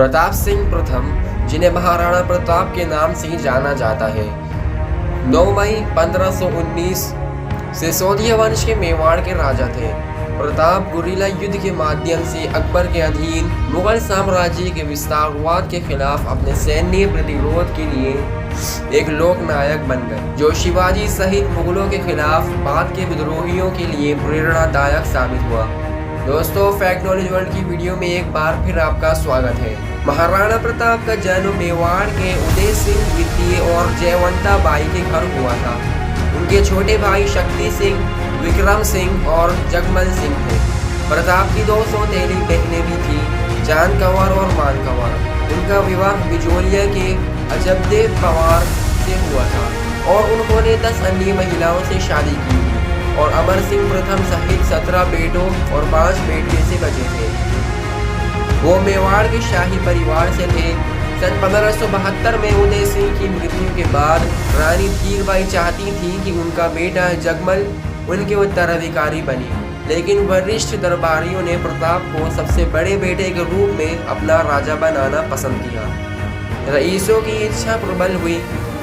प्रताप सिंह प्रथम, जिन्हें महाराणा प्रताप के नाम से जाना जाता है, 9 मई 1519 सिसोदिया वंश के मेवाड़ के राजा थे। प्रताप गुरिल्ला युद्ध के माध्यम से अकबर के अधीन मुगल साम्राज्य के विस्तारवाद के खिलाफ अपने सैन्य प्रतिरोध के लिए एक लोकनायक बन गए, जो शिवाजी सहित मुगलों के खिलाफ बाद के विद्रोहियों के लिए प्रेरणादायक साबित हुआ। दोस्तों, फैक्ट नॉलेज वर्ल्ड की वीडियो में एक बार फिर आपका स्वागत है। महाराणा प्रताप का जन्म मेवाड़ के उदय सिंह द्वितीय और जयवंता बाई के घर हुआ था। उनके छोटे भाई शक्ति सिंह, विक्रम सिंह और जगमल सिंह थे। प्रताप की 2 सौतेली बहनें भी थीं, जान कंवर और मान कंवर। उनका विवाह बिजोलिया के अजबदेव पवार से हुआ था और उन्होंने 10 अन्य महिलाओं से शादी की थी और अमर सिंह प्रथम सहित 17 बेटों और 5 बेटियों से बचे थे। वो मेवाड़ के शाही परिवार से थे। सन 1572 में उदय सिंह की मृत्यु के बाद रानी धीरबाई चाहती थी कि उनका बेटा जगमल उनके उत्तराधिकारी बने, लेकिन वरिष्ठ दरबारियों ने प्रताप को सबसे बड़े बेटे के रूप में अपना राजा बनाना पसंद किया। रईसों की इच्छा प्रबल हुई।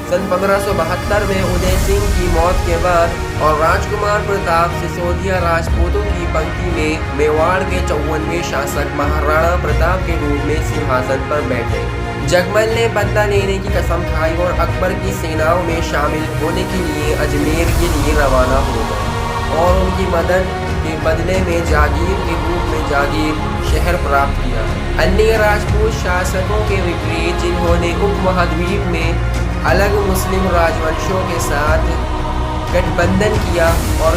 सन 1572 में उदय सिंह की मौत के बाद और राजकुमार प्रताप सिसोदिया राजपूतों की पंक्ति में मेवाड़ के 54वें शासक महाराणा प्रताप के रूप में सिंहासन पर बैठे। जगमल ने बदला लेने की कसम खाई और अकबर की सेनाओं में शामिल होने के लिए अजमेर के लिए रवाना हो गए और उनकी मदद के बदले में जागीर के रूप में जागीर शहर प्राप्त किया। अन्य राजपूत शासकों के विपरीत, जिन्होंने उपमहाद्वीप में अलग मुस्लिम राजवंशों के साथ गठबंधन किया और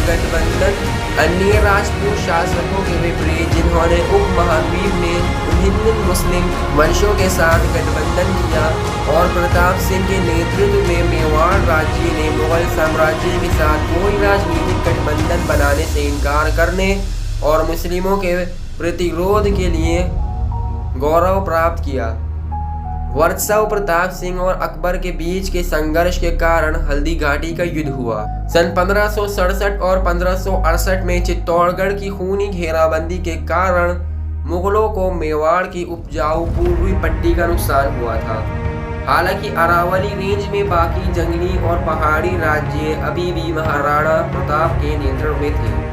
अन्य राजपूत शासकों के विपरीत, जिन्होंने उपमहाद्वीप में विभिन्न मुस्लिम वंशों के साथ गठबंधन किया और प्रताप सिंह के नेतृत्व में मेवाड़ राज्य ने मुगल साम्राज्य के साथ कोई राजनीतिक गठबंधन बनाने से इनकार करने और मुस्लिमों के प्रतिरोध के लिए गौरव प्राप्त किया। वर्षों प्रताप सिंह और अकबर के बीच के संघर्ष के कारण हल्दी घाटी का युद्ध हुआ। सन 1567 और 1568 में चित्तौड़गढ़ की खूनी घेराबंदी के कारण मुगलों को मेवाड़ की उपजाऊ पूर्वी पट्टी का नुकसान हुआ था। हालांकि अरावली रेंज में बाकी जंगली और पहाड़ी राज्य अभी भी महाराणा प्रताप के नियंत्रण में थे।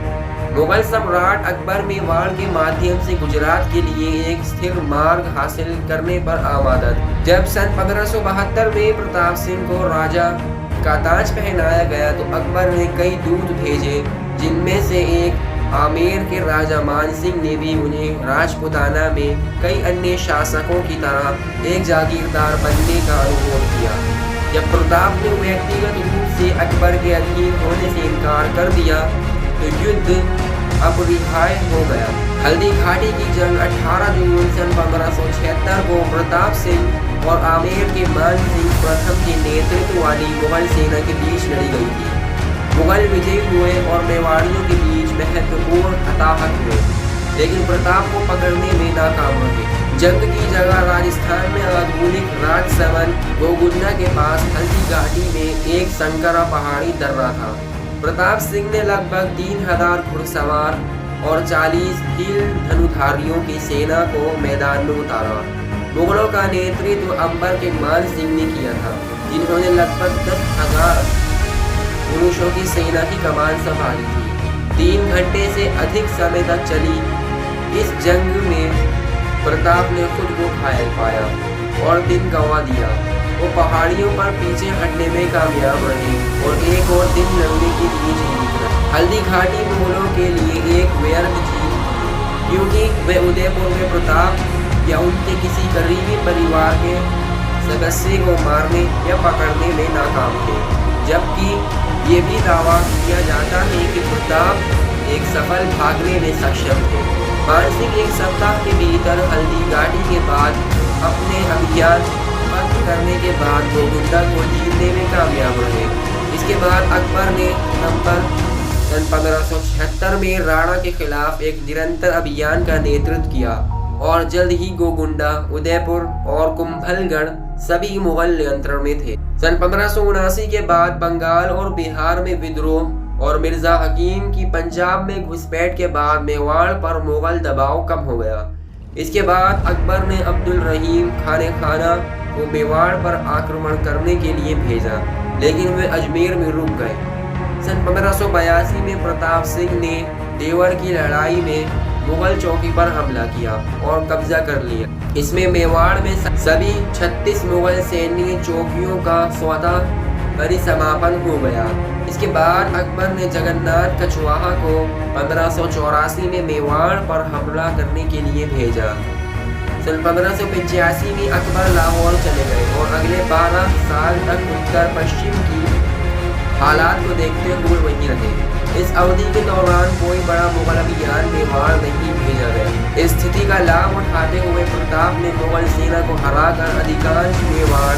मुगल सम्राट अकबर मेवाड़ के माध्यम से गुजरात के लिए एक स्थिर मार्ग हासिल करने पर आमादा थे। जब सन 1572 में प्रताप सिंह को राजा का ताज पहनाया गया तो अकबर ने कई दूत भेजे, जिनमें से एक आमेर के राजा मान सिंह ने भी उन्हें राजपुताना में कई अन्य शासकों की तरह एक जागीरदार बनने का अनुरोध किया। जब प्रताप ने व्यक्तिगत रूप से अकबर के अधीन होने से इनकार कर दिया तो युद्ध अपरिहार्य हो गया। हल्दी घाटी की जंग 18 जून सन 1576 को प्रताप सिंह और आमेर के मान सिंह प्रथम के नेतृत्व वाली मुगल सेना के बीच लड़ी गई थी। मुगल विजयी हुए और मेवाड़ियों के बीच महत्वपूर्ण हताहत हुए, लेकिन प्रताप को पकड़ने में नाकाम रहे। जंग की जगह राजस्थान में आधुनिक राजसमंद गोगुंडा के पास हल्दी घाटी में एक संकरा पहाड़ी दर्रा था। प्रताप सिंह ने लगभग 3000 घुड़सवार और 40 भील धनुधारियों की सेना को मैदान में उतारा। मुगलों का नेतृत्व अंबर के मान सिंह ने किया था, जिन्होंने लगभग 10,000 पुरुषों की सेना की कमान संभाली थी। 3 घंटे से अधिक समय तक चली इस जंग में प्रताप ने खुद को घायल पाया और दिन गंवा दिया। वो पहाड़ियों पर पीछे हटने में कामयाब रहे और एक और दिन लड़ने के लिए जीवित रहे। हल्दी घाटी मुगलों के लिए एक व्यर्थ जीत थी, क्योंकि वे उदयपुर में प्रताप या उनके किसी करीबी परिवार के सदस्य को मारने या पकड़ने में नाकाम थे। जबकि ये भी दावा किया जाता है कि प्रताप एक सफल भागने में सक्षम थे। मान सिंह 1 सप्ताह के भीतर हल्दी घाटी के बाद अपने अभियान बंद करने के बाद गोगुंडा को जीतने में कामयाब रहे। इसके बाद अकबर ने नवंबर सन 1576 में राणा के खिलाफ एक निरंतर अभियान का नेतृत्व किया और जल्द ही गोगुंडा, उदयपुर और कुंभलगढ़ सभी मुगल नियंत्रण में थे। सन 1579 के बाद बंगाल और बिहार में विद्रोह और मिर्जा हकीम की पंजाब में घुसपैठ के बाद मेवाड़ पर मुगल दबाव कम हो गया। इसके बाद अकबर ने अब्दुल रहीम खाने खाना को मेवाड़ पर आक्रमण करने के लिए भेजा, लेकिन वे अजमेर में रुक गए। सन 1582 में प्रताप सिंह ने देवर की लड़ाई में मुगल चौकी पर हमला किया और कब्जा कर लिया। इसमें मेवाड़ में सभी 36 मुगल सैन्य चौकियों का स्वतः परिसमापन हो गया। इसके बाद अकबर ने जगन्नाथ कछवाहा को 1584 में मेवाड़ पर हमला करने के लिए भेजा। सन 1585 में अकबर लाहौर चले गए और अगले 12 साल तक उत्तर पश्चिम की हालात को देखते हुए वहीं रहे। इस अवधि के दौरान कोई बड़ा मुगल अभियान मेवाड़ नहीं भेजा गया। इस स्थिति का लाभ उठाते हुए प्रताप ने मुगल सेना को हराकर अधिकांश मेवाड़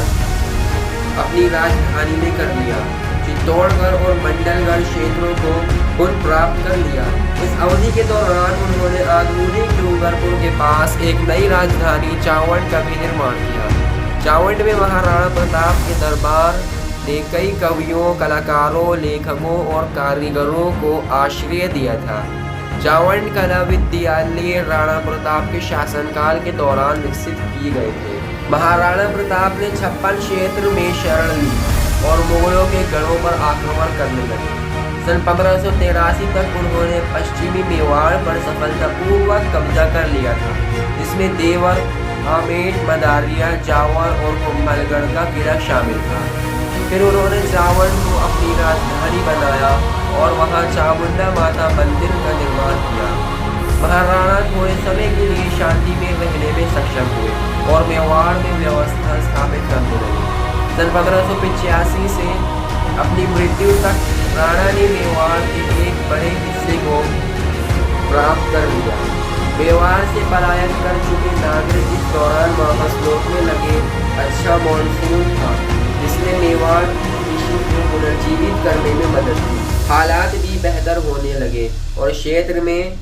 अपनी राजधानी में कर लिया। चित्तौड़गढ़ और मंडलगढ़ क्षेत्रों को पुनः प्राप्त कर लिया। इस अवधि के दौरान उन्होंने आधुनिक डूंगरपुर के पास एक नई राजधानी चावंड का भी निर्माण किया। चावंड में महाराणा प्रताप के दरबार ने कई कवियों, कलाकारों, लेखकों और कारीगरों को आश्रय दिया था। चावंड कला विद्यालय राणा प्रताप के शासनकाल के दौरान विकसित किए गए थे। महाराणा प्रताप ने 56 क्षेत्र में शरण ली और मुगलों के गढ़ों पर आक्रमण करने लगे। सन 1583 तक उन्होंने पश्चिमी मेवाड़ पर सफलतापूर्वक कब्जा कर लिया था, जिसमें देवर, आमेर, मदारिया, जावर और कुंभलगढ़ का किला शामिल था। फिर उन्होंने चावंड को अपनी राजधानी बनाया और वहां चामुंडा माता मंदिर का निर्माण किया। महाराणा थोड़े समय के लिए शांति में रहने में सक्षम हुए और मेवाड़ में व्यवस्था स्थापित करने लगे। सन 1585 से अपनी मृत्यु तक राणा ने मेवाड़ के एक बड़े हिस्से को प्राप्त कर लिया। मेवाड़ से पलायन कर चुके नागरिक इस दौरान वापस लौटने लगे। अच्छा मॉनसून था, जिसने मेवाड़ कृषि को पुनर्जीवित करने में मदद की। हालात भी बेहतर होने लगे और क्षेत्र में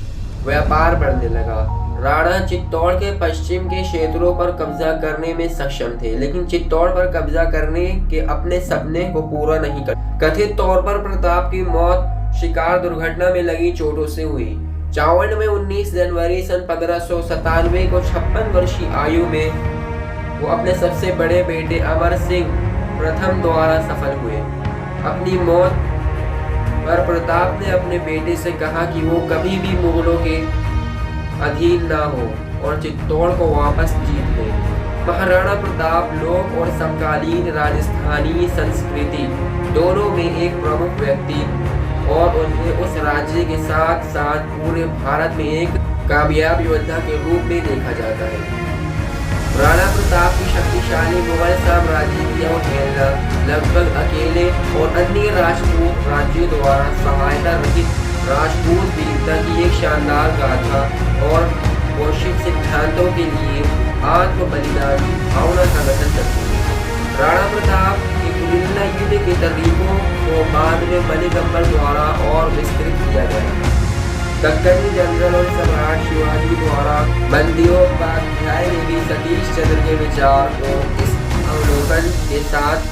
व्यापार बढ़ने लगा। राणा चित्तौड़ के पश्चिम के क्षेत्रों पर कब्जा करने में सक्षम थे, लेकिन चित्तौड़ पर कब्जा करने के अपने सपने को पूरा नहीं कर। कथित तौर पर प्रताप की मौत शिकार दुर्घटना में लगी चोटों से हुई। चावंड में 19 जनवरी सन 1597 को 56 वर्षीय आयु में वो अपने सबसे बड़े बेटे अमर सिंह प्रथम द्वारा सफल हुए। अपनी मौत पर प्रताप ने अपने बेटे से कहा कि वो कभी भी मुगलों के अधीन ना हो और चित्तौड़ को वापस जीत ले। महाराणा प्रताप लोक और समकालीन राजस्थानी संस्कृति दोनों में एक प्रमुख व्यक्ति और उन्हें उस राज्य के साथ साथ पूरे भारत में एक कामयाब योद्धा के रूप में देखा जाता है। राणा प्रताप की शक्तिशाली मुगल साम्राज्य की अवहेलना लगभग अकेले और अन्य राजपूत राज्यों द्वारा सहायता रहित राजपूत वीरता की एक शानदार गाथा और घोषित सिद्धांतों के लिए आत्म बलिदान भावना का गठन करती है। राणा प्रताप के गुरिल्ला युद्ध के तरीकों को बाद में मणिकम्बल द्वारा और विस्तृत किया गया। दक्कनी जनरल और सम्राट शिवाजी द्वारा बंदोपाध्याय ने भी सतीश चंद्र के विचार को इस अवलोकन के साथ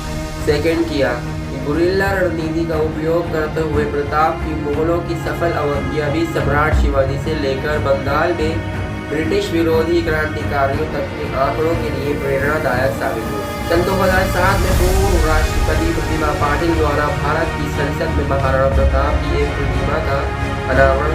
सेकंड किया कि गुरिल्ला रणनीति का उपयोग करते हुए प्रताप की मुगलों की सफल अवधियां भी सम्राट शिवाजी से लेकर बंगाल में ब्रिटिश विरोधी क्रांतिकारियों तक के आंकड़ों के लिए प्रेरणादायक साबित हुई। सन 2007 में पूर्व राष्ट्रपति प्रतिभा पाटिल द्वारा भारत की संसद में महाराणा प्रताप की एक प्रतिमा का अनावरण